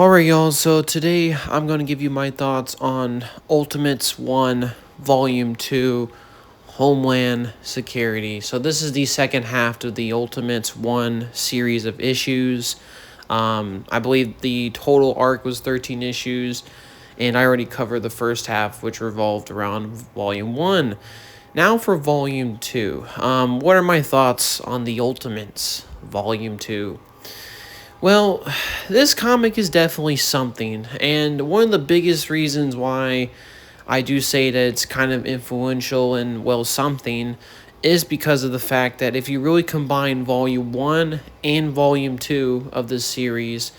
Alright, y'all, so today I'm going to give you my thoughts on Ultimates 1, Volume 2, Homeland Security. So, this is the second half of the Ultimates 1 series of issues. I believe the total arc was 13 issues, and I already covered the first half, which revolved around Volume 1. Now for Volume 2. What are my thoughts on the Ultimates, Volume 2? Well, this comic is definitely something, and one of the biggest reasons why I do say that it's kind of influential and, well, something is because of the fact that if you really combine Volume 1 and Volume 2 of this series,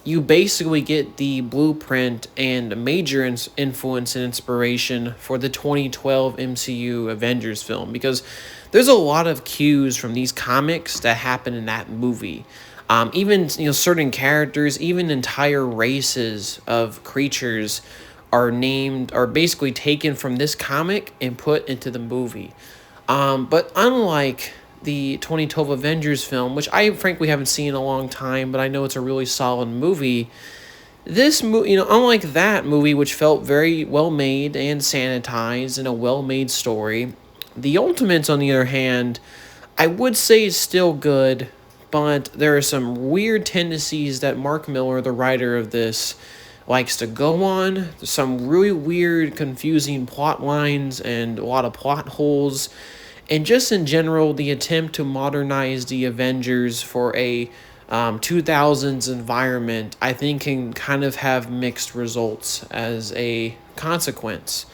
you basically get the blueprint and major influence and inspiration for the 2012 MCU Avengers film, because there's a lot of cues from these comics that happen in that movie. Even certain characters, even entire races of creatures are basically taken from this comic and put into the movie. But unlike the 2012 Avengers film, which I frankly haven't seen in a long time, but I know it's a really solid movie. This movie, unlike that movie, which felt very well made and sanitized and a well made story, the Ultimates, on the other hand, I would say is still good, but there are some weird tendencies that Mark Miller, the writer of this, likes to go on. There's some really weird, confusing plot lines and a lot of plot holes. And just in general, the attempt to modernize the Avengers for a 2000s environment, I think, can kind of have mixed results as a consequence.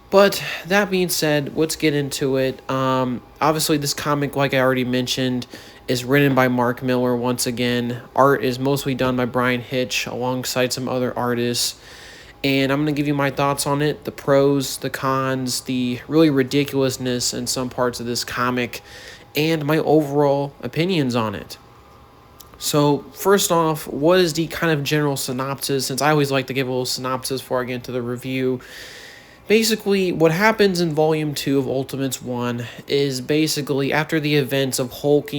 But that being said, let's get into it. Obviously, this comic, like I already mentioned, is written by Mark Miller once again. Art is mostly done by Brian Hitch alongside some other artists. And I'm going to give you my thoughts on it, the pros, the cons, the really ridiculousness in some parts of this comic, and my overall opinions on it. So, first off, what is the kind of general synopsis? Since I always like to give a little synopsis before I get into the review. Basically, what happens in Volume 2 of Ultimates 1 is basically after the events of Hulk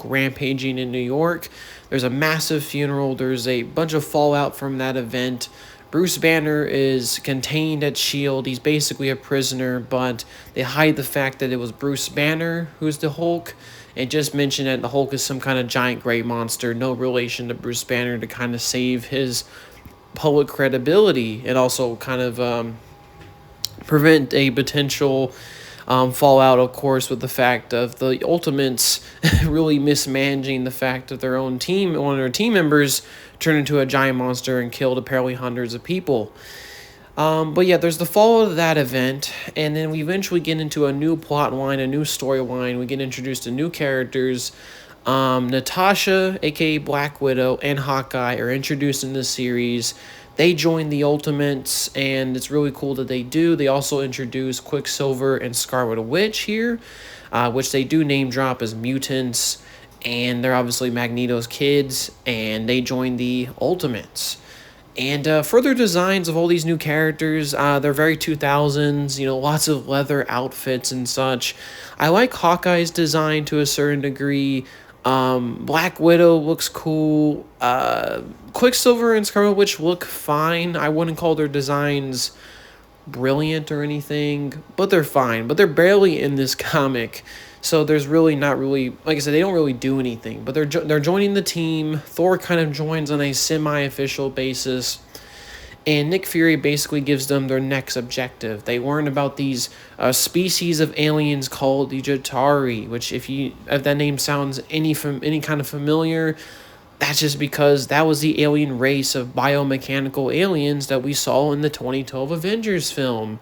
rampaging in New York, there's a massive funeral, there's a bunch of fallout from that event. Bruce Banner is contained at S.H.I.E.L.D. He's basically a prisoner, but they hide the fact that it was Bruce Banner who's the Hulk, and just mention that the Hulk is some kind of giant gray monster, no relation to Bruce Banner, to kind of save his public credibility and also kind of prevent a potential fallout, of course, with the fact of the Ultimates really mismanaging the fact that their own team, one of their team members, turned into a giant monster and killed apparently hundreds of people. But yeah, there's the fallout of that event, and then we eventually get into a new plot line, a new storyline. We get introduced to new characters. Natasha, aka Black Widow, and Hawkeye are introduced in this series. They join the Ultimates, and it's really cool that they do. They also introduce Quicksilver and Scarlet Witch here, which they do name drop as mutants, and they're obviously Magneto's kids, and they join the Ultimates. And further designs of all these new characters, they're very 2000s, lots of leather outfits and such. I like Hawkeye's design to a certain degree. Black Widow looks cool. Quicksilver and Scarlet Witch look fine. I wouldn't call their designs brilliant or anything, but they're fine. But they're barely in this comic, so there's really not really, like I said, they don't really do anything. But they're joining the team. Thor kind of joins on a semi-official basis. And Nick Fury basically gives them their next objective. They learn about these species of aliens called the Jatari, which if that name sounds any kind of familiar, that's just because that was the alien race of biomechanical aliens that we saw in the 2012 Avengers film.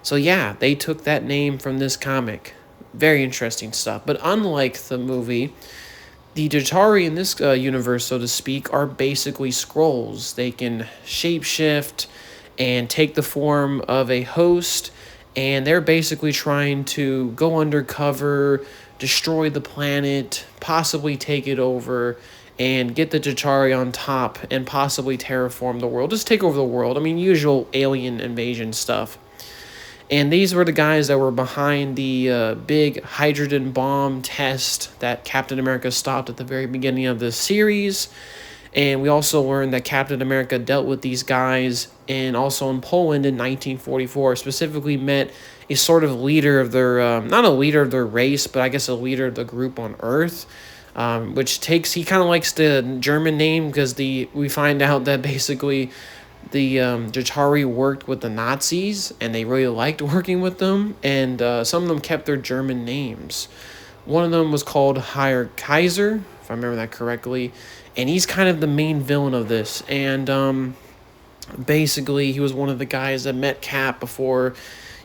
So yeah, they took that name from this comic. Very interesting stuff. But unlike the movie, the Jatari in this universe, so to speak, are basically Skrulls. They can shapeshift and take the form of a host, and they're basically trying to go undercover, destroy the planet, possibly take it over, and get the Jatari on top and possibly terraform the world. Just take over the world. I mean, usual alien invasion stuff. And these were the guys that were behind the big hydrogen bomb test that Captain America stopped at the very beginning of this series. And we also learned that Captain America dealt with these guys and also in Poland in 1944, specifically met a sort of leader of their, not a leader of their race, but I guess a leader of the group on Earth, which takes, he kind of likes the German name because we find out that basically the Jatari worked with the Nazis and they really liked working with them, and some of them kept their German names. One of them was called Heer Kaiser, if I remember that correctly, and he's kind of the main villain of this. And basically, he was one of the guys that met Cap before,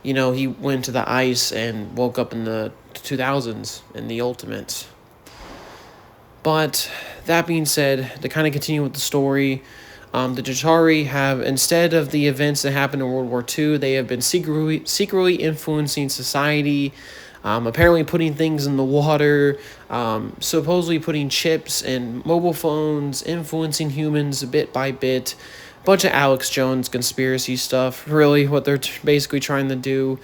he went to the ice and woke up in the 2000s in the Ultimates. But that being said, to kind of continue with the story, the Jatari have, instead of the events that happened in World War II, they have been secretly influencing society, apparently putting things in the water, supposedly putting chips in mobile phones, influencing humans bit by bit. Bunch of Alex Jones conspiracy stuff, really, what they're basically trying to do.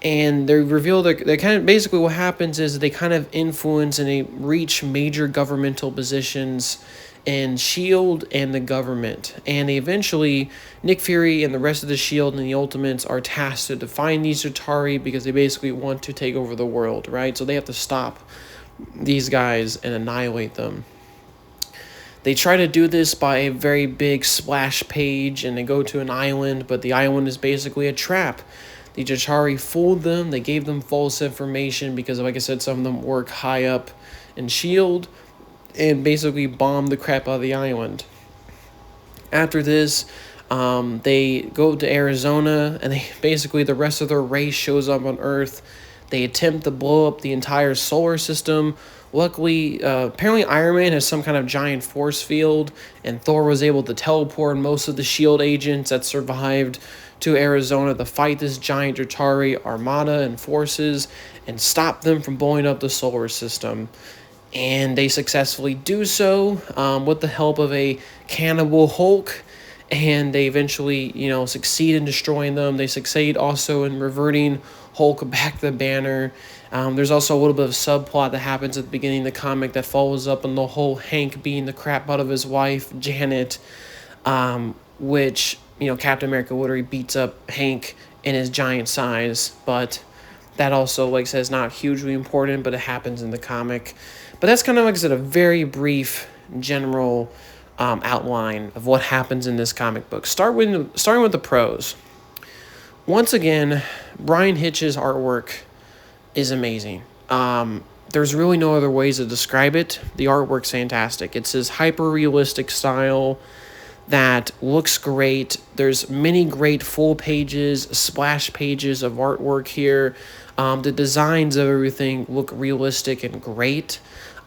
And they reveal they kind of, basically what happens is they kind of influence and they reach major governmental positions in S.H.I.E.L.D. and the government. And they eventually, Nick Fury and the rest of the S.H.I.E.L.D. and the Ultimates are tasked to find these Jatari because they basically want to take over the world, right? So they have to stop these guys and annihilate them. They try to do this by a very big splash page, and they go to an island, but the island is basically a trap. The Jatari fooled them. They gave them false information because, like I said, some of them work high up in S.H.I.E.L.D. and basically bombed the crap out of the island. After this, they go to Arizona, and the rest of their race shows up on Earth. They attempt to blow up the entire solar system. Luckily, apparently Iron Man has some kind of giant force field, and Thor was able to teleport most of the S.H.I.E.L.D. agents that survived to Arizona to fight this giant Jatari armada and forces and stop them from blowing up the solar system. And they successfully do so with the help of a cannibal Hulk, and they eventually, succeed in destroying them. They succeed also in reverting Hulk back to the Banner. There's also a little bit of subplot that happens at the beginning of the comic that follows up on the whole Hank beating the crap out of his wife, Janet, which, Captain America literally beats up Hank in his giant size, but that also, like I said, is not hugely important, but it happens in the comic. But that's kind of, like I said, a very brief, general outline of what happens in this comic book. Starting with the pros. Once again, Bryan Hitch's artwork is amazing. There's really no other ways to describe it. The artwork's fantastic. It's his hyper-realistic style that looks great. There's many great full pages, splash pages of artwork here. The designs of everything look realistic and great.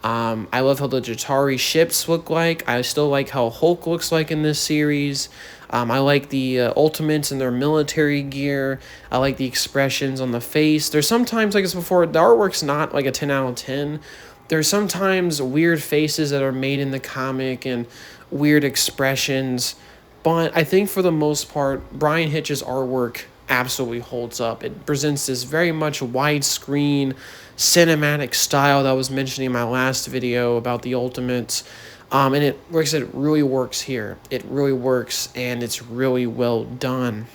I love how the Jatari ships look like. I still like how Hulk looks like in this series. I like the Ultimates and their military gear. I like the expressions on the face. There's sometimes, like I said before, the artwork's not like a 10 out of 10. There's sometimes weird faces that are made in the comic and weird expressions. But I think for the most part, Bryan Hitch's artwork absolutely holds up. It presents this very much widescreen cinematic style that I was mentioning in my last video about the Ultimates. And it, like I said, it really works here. It really works, and it's really well done.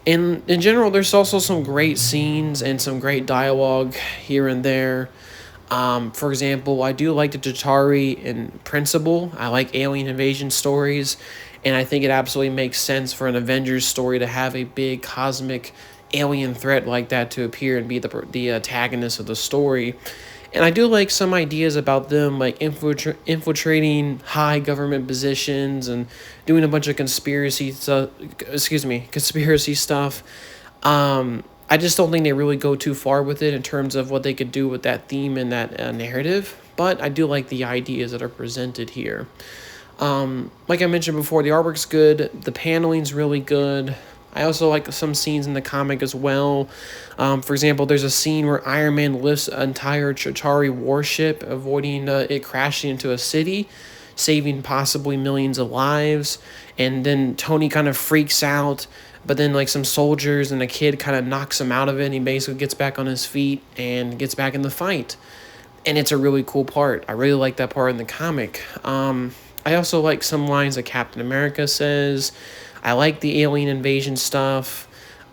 In general, there's also some great scenes and some great dialogue here and there. For example, I do like the Jatari in principle. I like alien invasion stories, and I think it absolutely makes sense for an Avengers story to have a big cosmic alien threat like that to appear and be the antagonist of the story. And I do like some ideas about them, like infiltrating high government positions and doing a bunch of conspiracy stuff. I just don't think they really go too far with it in terms of what they could do with that theme and that narrative. But I do like the ideas that are presented here. Like I mentioned before, the artwork's good. The paneling's really good. I also like some scenes in the comic as well. For example, there's a scene where Iron Man lifts an entire Chitauri warship, avoiding it crashing into a city, saving possibly millions of lives. And then Tony kind of freaks out, but then like some soldiers and a kid kind of knocks him out of it, and he basically gets back on his feet and gets back in the fight. And it's a really cool part. I really like that part in the comic. I also like some lines that Captain America says. I like the alien invasion stuff.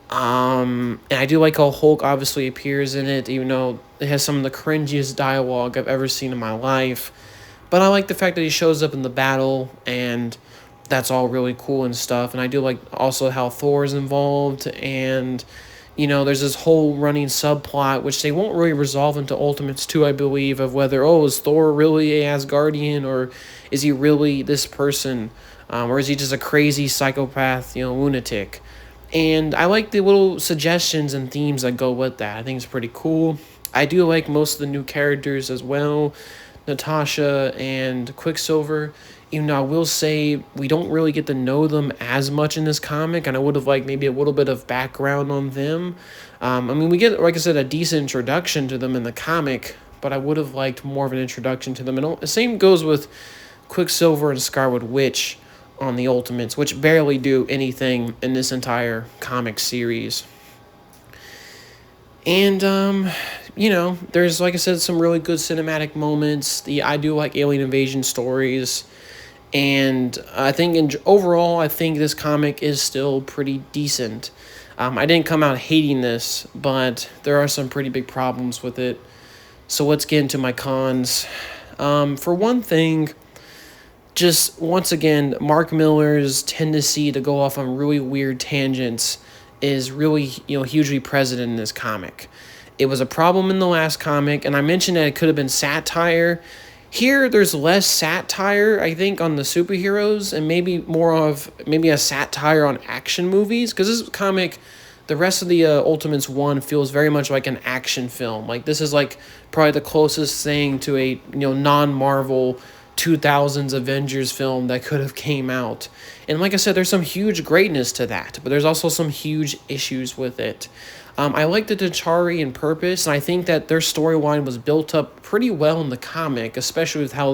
And I do like how Hulk obviously appears in it, even though it has some of the cringiest dialogue I've ever seen in my life. But I like the fact that he shows up in the battle, and that's all really cool and stuff. And I do like also how Thor is involved, and there's this whole running subplot which they won't really resolve into Ultimates 2, I believe, of whether is Thor really a Asgardian, or is he really this person, or is he just a crazy psychopath, lunatic. And I like the little suggestions and themes that go with that. I think it's pretty cool. I do like most of the new characters as well, Natasha and Quicksilver. Even though I will say we don't really get to know them as much in this comic, and I would have liked maybe a little bit of background on them. We get, like I said, a decent introduction to them in the comic, but I would have liked more of an introduction to them. And the same goes with Quicksilver and Scarlet Witch on the Ultimates, which barely do anything in this entire comic series. And there's, like I said, some really good cinematic moments. I do like alien invasion stories, and I think overall, I think this comic is still pretty decent. I didn't come out hating this, but there are some pretty big problems with it. So let's get into my cons. For one thing, just once again, Mark Millar's tendency to go off on really weird tangents is really, hugely present in this comic. It was a problem in the last comic, and I mentioned that it could have been satire. Here, there's less satire, I think, on the superheroes, and maybe more of a satire on action movies, because this comic, the rest of the Ultimates 1 feels very much like an action film. Like, this is like probably the closest thing to a non-Marvel 2000s Avengers film that could have came out. And like I said, there's some huge greatness to that, but there's also some huge issues with it. I like the Chitauri in Purpose, and I think that their storyline was built up pretty well in the comic, especially with how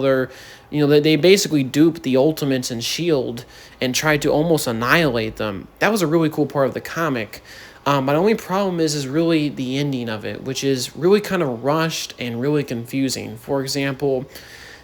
they basically duped the Ultimates and S.H.I.E.L.D. and tried to almost annihilate them. That was a really cool part of the comic. My only problem is really the ending of it, which is really kind of rushed and really confusing. For example,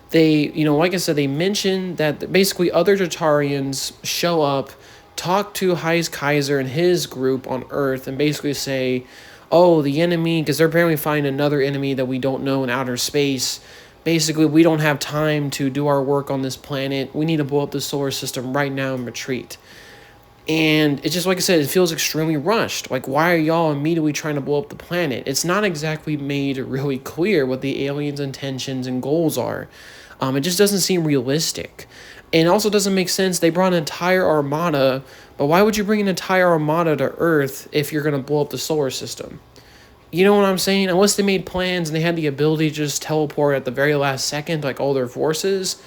they, like I said, they mentioned that basically other Chitaurians show up, talk to Heise Kaiser and his group on Earth, and basically say, oh, the enemy, because they're apparently finding another enemy that we don't know in outer space. Basically, we don't have time to do our work on this planet. We need to blow up the solar system right now and retreat. And it's just, like I said, it feels extremely rushed. Like, why are y'all immediately trying to blow up the planet? It's not exactly made really clear what the aliens' intentions and goals are. It just doesn't seem realistic. And it also doesn't make sense. They brought an entire armada, but why would you bring an entire armada to Earth if you're going to blow up the solar system? You know what I'm saying? Unless they made plans and they had the ability to just teleport at the very last second, like all their forces,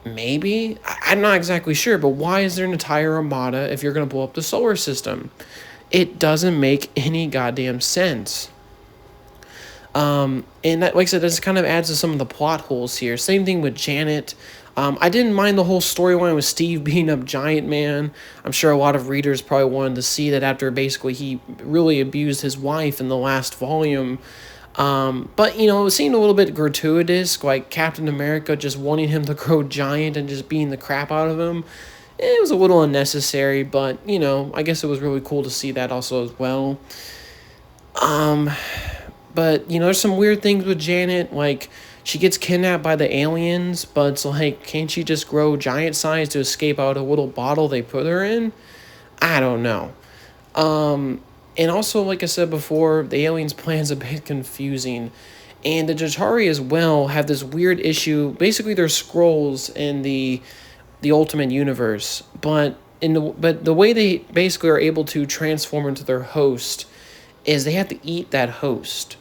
maybe? I'm not exactly sure, but why is there an entire armada if you're going to blow up the solar system? It doesn't make any goddamn sense. And that, like I said, this kind of adds to some of the plot holes here. Same thing with Janet. I didn't mind the whole storyline with Steve beating up Giant Man. I'm sure a lot of readers probably wanted to see that after basically he really abused his wife in the last volume. But, it seemed a little bit gratuitous, like Captain America just wanting him to grow giant and just beating the crap out of him. It was a little unnecessary, but, I guess it was really cool to see that also as well. But, there's some weird things with Janet, like, she gets kidnapped by the aliens, but it's like, can't she just grow giant size to escape out of a little bottle they put her in? I don't know. And also, like I said before, the aliens' plan's a bit confusing. And the Chitauri as well have this weird issue. Basically, they're Skrulls in the Ultimate Universe, but the way they basically are able to transform into their host is they have to eat that host.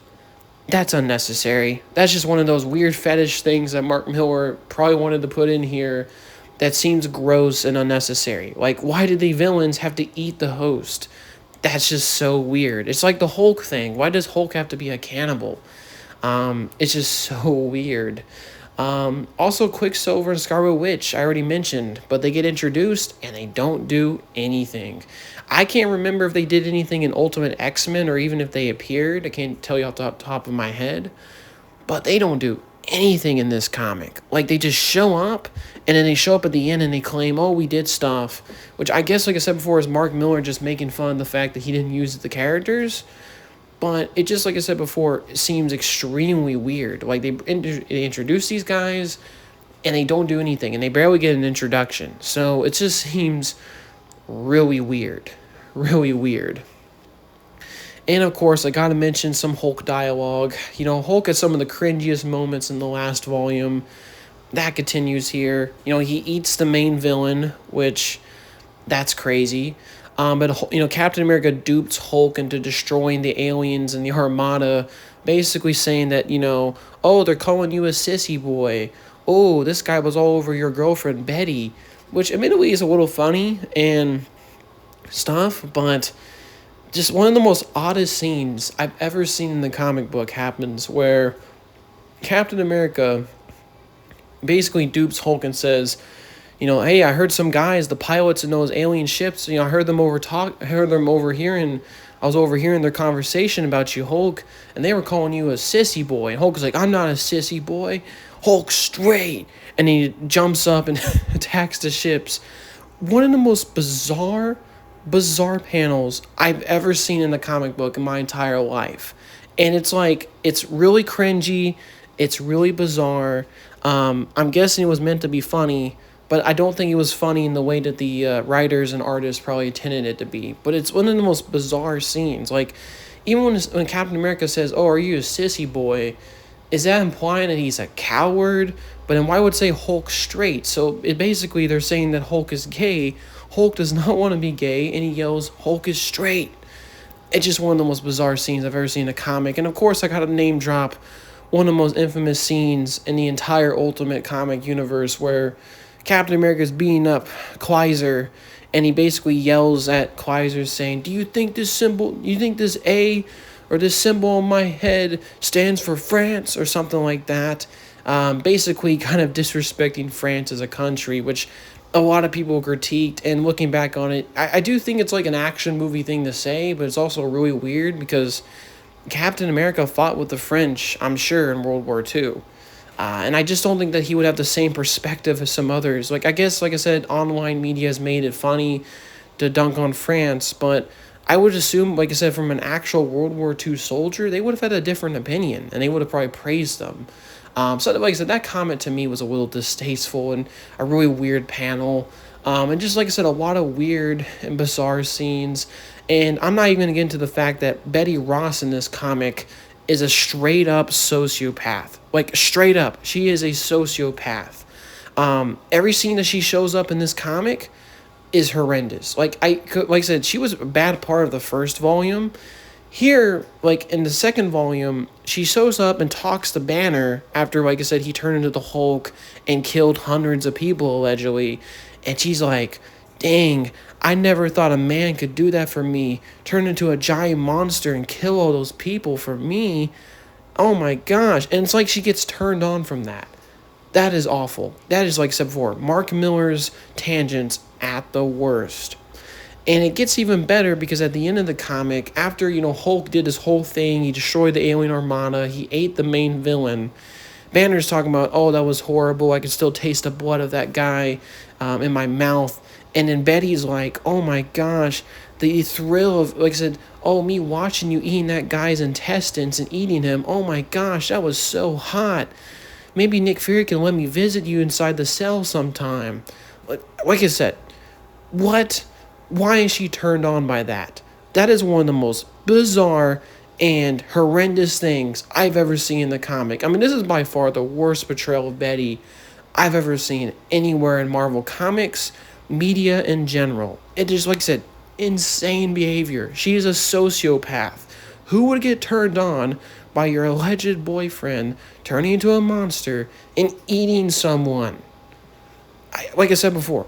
That's unnecessary. That's just one of those weird fetish things that Mark Millar probably wanted to put in here that seems gross and unnecessary. Like, why did the villains have to eat the host? That's just so weird. It's like the Hulk thing. Why does Hulk have to be a cannibal? It's just so weird. Also, Quicksilver and Scarlet Witch, I already mentioned, but they get introduced and they don't do anything. I can't remember if they did anything in Ultimate X-Men or even if they appeared. I can't tell you off the top of my head, but they don't do anything in this comic. Like, they just show up, and then they show up at the end and they claim, oh, we did stuff, which I guess, like I said before, is Mark Miller just making fun of the fact that he didn't use the characters. But it just, like I said before, seems extremely weird. Like, they introduce these guys, and they don't do anything, and they barely get an introduction. So it just seems really weird. Really weird. And of course, I gotta mention some Hulk dialogue. You know, Hulk has some of the cringiest moments in the last volume. That continues here. You know, he eats the main villain, which, that's crazy. But, you know, Captain America dupes Hulk into destroying the aliens and the Armada, basically saying that, you know, oh, they're calling you a sissy boy. Oh, this guy was all over your girlfriend, Betty. Which, admittedly, is a little funny and stuff, but just one of the most oddest scenes I've ever seen in the comic book happens where Captain America basically dupes Hulk and says, you know, hey, I heard some guys, the pilots in those alien ships, you know, I heard them overhearing, I was overhearing their conversation about you, Hulk, and they were calling you a sissy boy. And Hulk was like, I'm not a sissy boy. Hulk straight. And he jumps up and attacks the ships. One of the most bizarre panels I've ever seen in a comic book in my entire life. And it's like, it's really cringy. It's really bizarre. I'm guessing it was meant to be funny, but I don't think it was funny in the way that the writers and artists probably intended it to be. But it's one of the most bizarre scenes. Like, even when Captain America says, oh, are you a sissy boy? Is that implying that he's a coward? But then why would say Hulk straight? So it basically, they're saying that Hulk is gay. Hulk does not want to be gay, and he yells, Hulk is straight. It's just one of the most bizarre scenes I've ever seen in a comic. And of course, I got to name drop one of the most infamous scenes in the entire Ultimate comic universe, where Captain America is beating up Kaiser, and he basically yells at Kaiser saying, do you think this A or this symbol on my head stands for France or something like that? Basically kind of disrespecting France as a country, which a lot of people critiqued. And looking back on it, I do think it's like an action movie thing to say, but it's also really weird because Captain America fought with the French, I'm sure, in World War II. And I just don't think that he would have the same perspective as some others. Like, I guess, like I said, online media has made it funny to dunk on France, but I would assume, like I said, from an actual World War II soldier, they would have had a different opinion, and they would have probably praised them. So, like I said, that comment to me was a little distasteful and a really weird panel. And just, like I said, a lot of weird and bizarre scenes. And I'm not even going to get into the fact that Betty Ross in this comic is a straight-up sociopath. Like, straight up, she is a sociopath. Every scene that she shows up in this comic is horrendous. Like I said, she was a bad part of the first volume. Here, like, in the second volume, she shows up and talks to Banner after, like I said, he turned into the Hulk and killed hundreds of people, allegedly. And she's like, dang, I never thought a man could do that for me. Turn into a giant monster and kill all those people for me. Oh my gosh. And it's like she gets turned on from that. That is awful. That is, like I said before, Mark Miller's tangents at the worst. And it gets even better because at the end of the comic, after, you know, Hulk did his whole thing, he destroyed the alien armada, he ate the main villain, Banner's talking about, oh, that was horrible, I could still taste the blood of that guy in my mouth. And then Betty's like, oh my gosh, the thrill of, like I said, oh, me watching you eating that guy's intestines and eating him, oh my gosh, that was so hot. Maybe Nick Fury can let me visit you inside the cell sometime. Like I said, what? Why is she turned on by that? That is one of the most bizarre and horrendous things I've ever seen in the comic. I mean, this is by far the worst portrayal of Betty I've ever seen anywhere in Marvel Comics, media in general. It is, like I said, insane behavior. She is a sociopath. Who would get turned on by your alleged boyfriend turning into a monster and eating someone? Like I said before,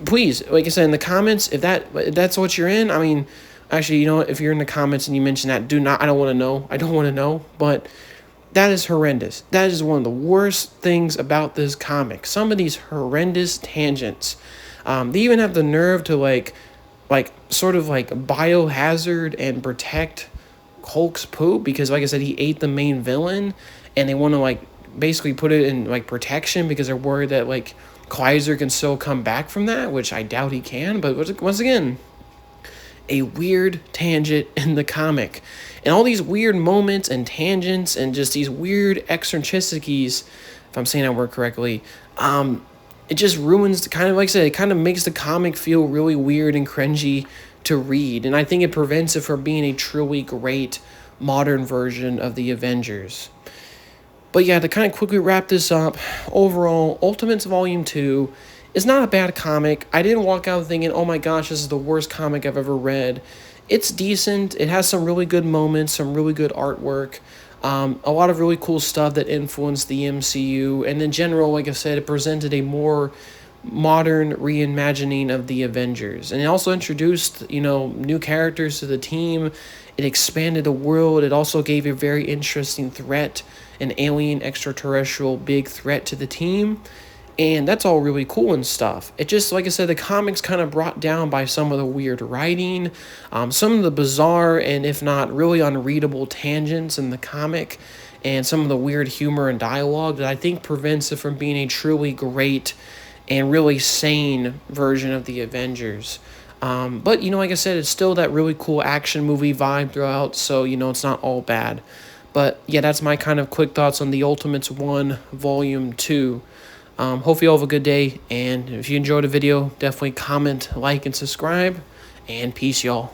please, like I said in the comments, if that's what you're in, I mean, actually, you know what, if you're in the comments and you mention that, I don't want to know, but that is horrendous. That is one of the worst things about this comic. Some of these horrendous tangents. They even have the nerve to like sort of like biohazard and protect Hulk's poop because, like I said, he ate the main villain, and they want to like basically put it in like protection because they're worried that like Kaiser can still come back from that, which I doubt he can. But once again, a weird tangent in the comic. And all these weird moments and tangents and just these weird eccentricities, if I'm saying that word correctly, it just ruins, kind of like I said, it kind of makes the comic feel really weird and cringy to read. And I think it prevents it from being a truly great modern version of the Avengers. But yeah, to kind of quickly wrap this up, overall, Ultimates Volume 2 is not a bad comic. I didn't walk out thinking, oh my gosh, this is the worst comic I've ever read. It's decent. It has some really good moments, some really good artwork, a lot of really cool stuff that influenced the MCU. And in general, like I said, it presented a more modern reimagining of the Avengers. And it also introduced, new characters to the team. It expanded the world. It also gave a very interesting threat, an alien extraterrestrial big threat to the team. And that's all really cool and stuff. It just, like I said, the comics kind of brought down by some of the weird writing, some of the bizarre and if not really unreadable tangents in the comic, and some of the weird humor and dialogue that I think prevents it from being a truly great and really sane version of the Avengers. But, like I said, it's still that really cool action movie vibe throughout, so, it's not all bad. But, yeah, that's my kind of quick thoughts on the Ultimates 1 Volume 2. Hopefully you all have a good day, and if you enjoyed the video, definitely comment, like, and subscribe, and peace, y'all.